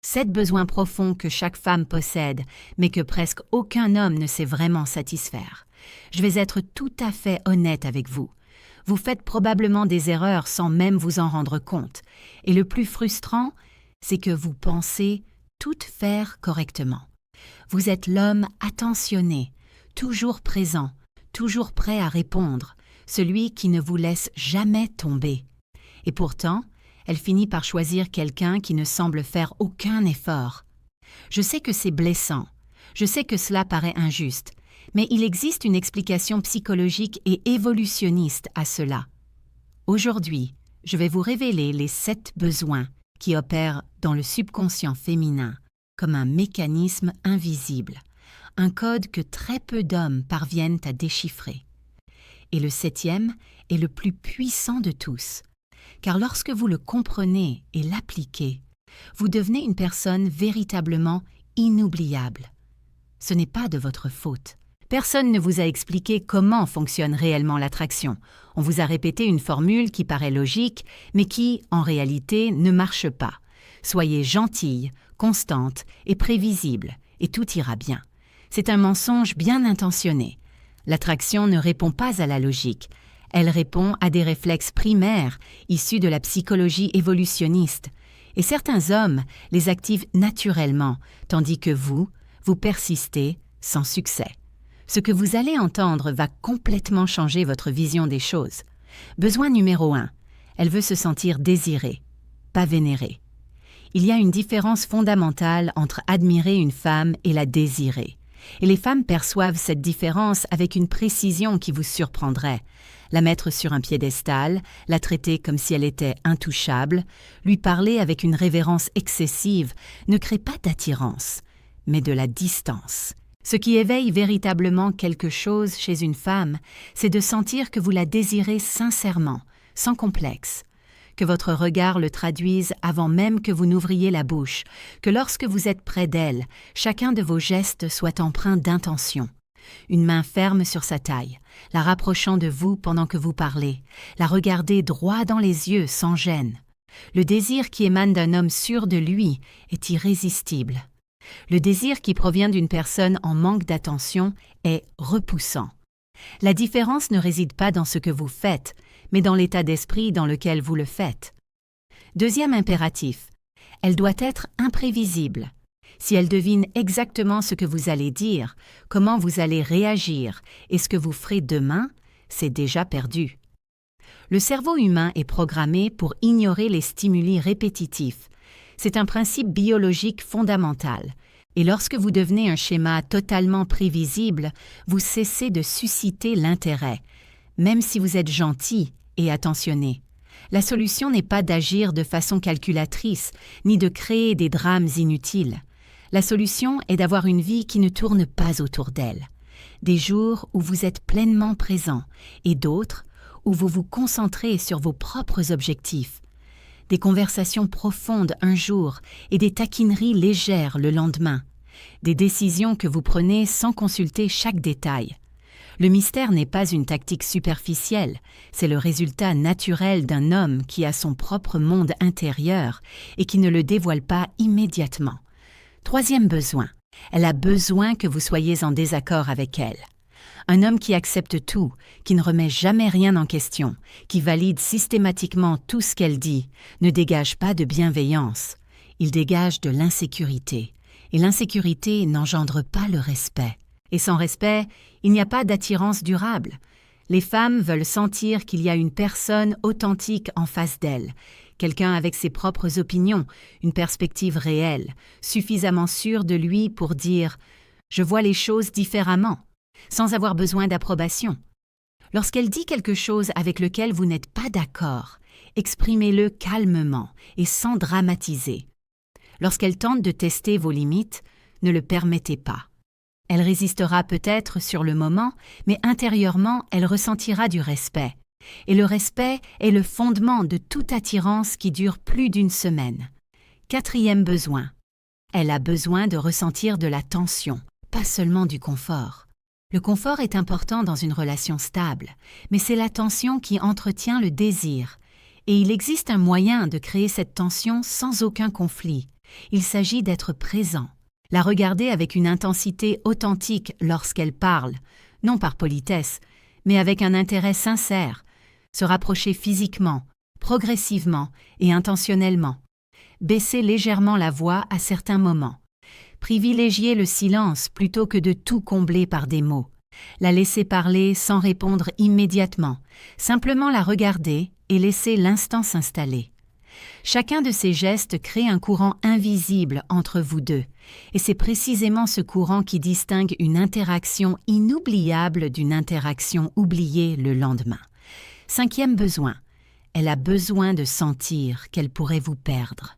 7 besoins profonds que chaque femme possède, mais que presque aucun homme ne sait vraiment satisfaire. Je vais être tout à fait honnête avec vous. Vous faites probablement des erreurs sans même vous en rendre compte. Et le plus frustrant, c'est que vous pensez tout faire correctement. Vous êtes l'homme attentionné, toujours présent, toujours prêt à répondre, celui qui ne vous laisse jamais tomber. Et pourtant, elle finit par choisir quelqu'un qui ne semble faire aucun effort. Je sais que c'est blessant, je sais que cela paraît injuste, mais il existe une explication psychologique et évolutionniste à cela. Aujourd'hui, je vais vous révéler les 7 besoins qui opèrent dans le subconscient féminin comme un mécanisme invisible, un code que très peu d'hommes parviennent à déchiffrer. Et le 7e est le plus puissant de tous, car lorsque vous le comprenez et l'appliquez, vous devenez une personne véritablement inoubliable. Ce n'est pas de votre faute. Personne ne vous a expliqué comment fonctionne réellement l'attraction. On vous a répété une formule qui paraît logique, mais qui, en réalité, ne marche pas. Soyez gentille, constante et prévisible, et tout ira bien. C'est un mensonge bien intentionné. L'attraction ne répond pas à la logique. Elle répond à des réflexes primaires issus de la psychologie évolutionniste. Et certains hommes les activent naturellement, tandis que vous persistez sans succès. Ce que vous allez entendre va complètement changer votre vision des choses. Besoin numéro 1. Elle veut se sentir désirée, pas vénérée. Il y a une différence fondamentale entre admirer une femme et la désirer. Et les femmes perçoivent cette différence avec une précision qui vous surprendrait. La mettre sur un piédestal, la traiter comme si elle était intouchable, lui parler avec une révérence excessive ne crée pas d'attirance, mais de la distance. Ce qui éveille véritablement quelque chose chez une femme, c'est de sentir que vous la désirez sincèrement, sans complexe, que votre regard le traduise avant même que vous n'ouvriez la bouche, que lorsque vous êtes près d'elle, chacun de vos gestes soit empreint d'intention. Une main ferme sur sa taille, la rapprochant de vous pendant que vous parlez, la regarder droit dans les yeux sans gêne. Le désir qui émane d'un homme sûr de lui est irrésistible. Le désir qui provient d'une personne en manque d'attention est repoussant. La différence ne réside pas dans ce que vous faites, mais dans l'état d'esprit dans lequel vous le faites. Deuxième impératif, elle doit être imprévisible. Si elle devine exactement ce que vous allez dire, comment vous allez réagir et ce que vous ferez demain, c'est déjà perdu. Le cerveau humain est programmé pour ignorer les stimuli répétitifs. C'est un principe biologique fondamental. Et lorsque vous devenez un schéma totalement prévisible, vous cessez de susciter l'intérêt, même si vous êtes gentil et attentionné. La solution n'est pas d'agir de façon calculatrice, ni de créer des drames inutiles. La solution est d'avoir une vie qui ne tourne pas autour d'elle. Des jours où vous êtes pleinement présent et d'autres où vous vous concentrez sur vos propres objectifs. Des conversations profondes un jour et des taquineries légères le lendemain. Des décisions que vous prenez sans consulter chaque détail. Le mystère n'est pas une tactique superficielle, c'est le résultat naturel d'un homme qui a son propre monde intérieur et qui ne le dévoile pas immédiatement. Troisième besoin, elle a besoin que vous soyez en désaccord avec elle. Un homme qui accepte tout, qui ne remet jamais rien en question, qui valide systématiquement tout ce qu'elle dit, ne dégage pas de bienveillance. Il dégage de l'insécurité. Et l'insécurité n'engendre pas le respect. Et sans respect, il n'y a pas d'attirance durable. Les femmes veulent sentir qu'il y a une personne authentique en face d'elles, quelqu'un avec ses propres opinions, une perspective réelle, suffisamment sûr de lui pour dire « je vois les choses différemment », sans avoir besoin d'approbation. Lorsqu'elle dit quelque chose avec lequel vous n'êtes pas d'accord, exprimez-le calmement et sans dramatiser. Lorsqu'elle tente de tester vos limites, ne le permettez pas. Elle résistera peut-être sur le moment, mais intérieurement, elle ressentira du respect. Et le respect est le fondement de toute attirance qui dure plus d'une semaine. Quatrième besoin. Elle a besoin de ressentir de la tension, pas seulement du confort. Le confort est important dans une relation stable, mais c'est la tension qui entretient le désir. Et il existe un moyen de créer cette tension sans aucun conflit. Il s'agit d'être présent, la regarder avec une intensité authentique lorsqu'elle parle, non par politesse, mais avec un intérêt sincère, se rapprocher physiquement, progressivement et intentionnellement, baisser légèrement la voix à certains moments, privilégier le silence plutôt que de tout combler par des mots, la laisser parler sans répondre immédiatement, simplement la regarder et laisser l'instant s'installer. Chacun de ces gestes crée un courant invisible entre vous deux, et c'est précisément ce courant qui distingue une interaction inoubliable d'une interaction oubliée le lendemain. 5e besoin. Elle a besoin de sentir qu'elle pourrait vous perdre.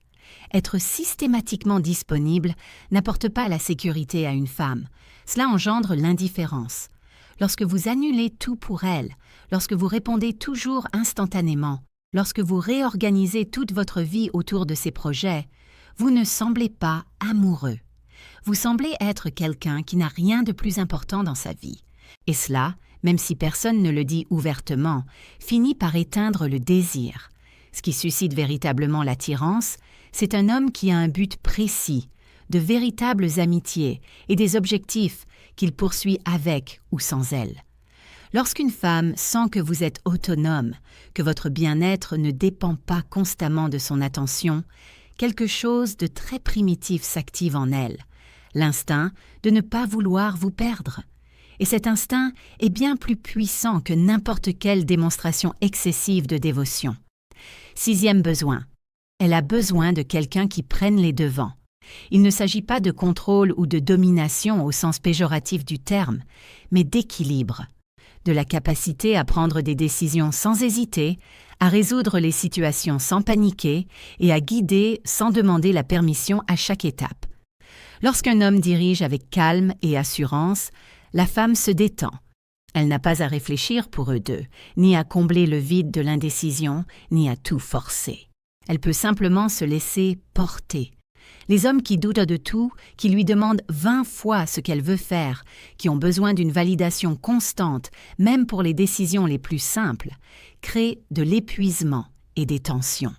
Être systématiquement disponible n'apporte pas la sécurité à une femme. Cela engendre l'indifférence. Lorsque vous annulez tout pour elle, lorsque vous répondez toujours instantanément, lorsque vous réorganisez toute votre vie autour de ces projets, vous ne semblez pas amoureux. Vous semblez être quelqu'un qui n'a rien de plus important dans sa vie. Et cela, même si personne ne le dit ouvertement, finit par éteindre le désir. Ce qui suscite véritablement l'attirance, c'est un homme qui a un but précis, de véritables amitiés et des objectifs qu'il poursuit avec ou sans elle. Lorsqu'une femme sent que vous êtes autonome, que votre bien-être ne dépend pas constamment de son attention, quelque chose de très primitif s'active en elle, l'instinct de ne pas vouloir vous perdre. Et cet instinct est bien plus puissant que n'importe quelle démonstration excessive de dévotion. 6e besoin. Elle a besoin de quelqu'un qui prenne les devants. Il ne s'agit pas de contrôle ou de domination au sens péjoratif du terme, mais d'équilibre, de la capacité à prendre des décisions sans hésiter, à résoudre les situations sans paniquer et à guider sans demander la permission à chaque étape. Lorsqu'un homme dirige avec calme et assurance, la femme se détend. Elle n'a pas à réfléchir pour eux deux, ni à combler le vide de l'indécision, ni à tout forcer. Elle peut simplement se laisser porter. Les hommes qui doutent de tout, qui lui demandent 20 fois ce qu'elle veut faire, qui ont besoin d'une validation constante, même pour les décisions les plus simples, créent de l'épuisement et des tensions.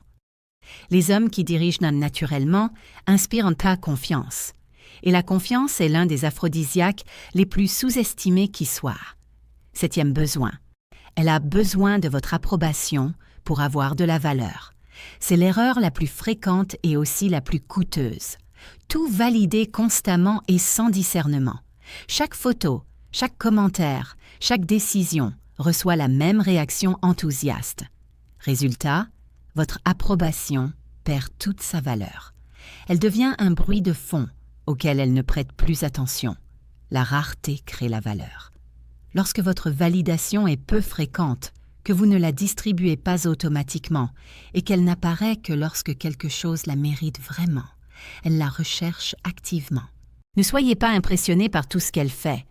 Les hommes qui dirigent naturellement inspirent en tas confiance. Et la confiance est l'un des aphrodisiaques les plus sous-estimés qui soient. 7e besoin. Elle a besoin de votre approbation pour avoir de la valeur. C'est l'erreur la plus fréquente et aussi la plus coûteuse. Tout valider constamment et sans discernement. Chaque photo, chaque commentaire, chaque décision reçoit la même réaction enthousiaste. Résultat, votre approbation perd toute sa valeur. Elle devient un bruit de fond auquel elle ne prête plus attention. La rareté crée la valeur. Lorsque votre validation est peu fréquente, que vous ne la distribuez pas automatiquement et qu'elle n'apparaît que lorsque quelque chose la mérite vraiment, elle la recherche activement. Ne soyez pas impressionné par tout ce qu'elle fait,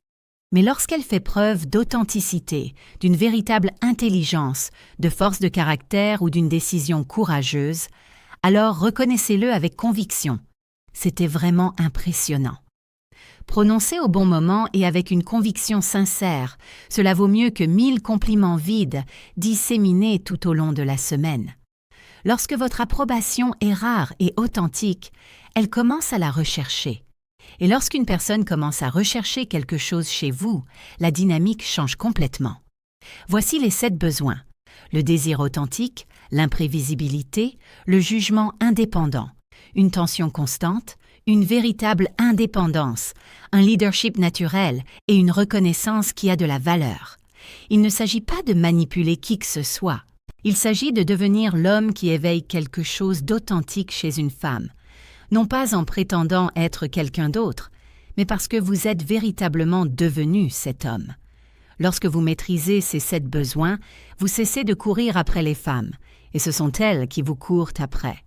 mais lorsqu'elle fait preuve d'authenticité, d'une véritable intelligence, de force de caractère ou d'une décision courageuse, alors reconnaissez-le avec conviction. C'était vraiment impressionnant. Prononcé au bon moment et avec une conviction sincère, cela vaut mieux que 1000 compliments vides disséminés tout au long de la semaine. Lorsque votre approbation est rare et authentique, elle commence à la rechercher. Et lorsqu'une personne commence à rechercher quelque chose chez vous, la dynamique change complètement. Voici les 7 besoins. Le désir authentique, l'imprévisibilité, le jugement indépendant, une tension constante, une véritable indépendance, un leadership naturel et une reconnaissance qui a de la valeur. Il ne s'agit pas de manipuler qui que ce soit. Il s'agit de devenir l'homme qui éveille quelque chose d'authentique chez une femme, non pas en prétendant être quelqu'un d'autre, mais parce que vous êtes véritablement devenu cet homme. Lorsque vous maîtrisez ces 7 besoins, vous cessez de courir après les femmes, et ce sont elles qui vous courent après.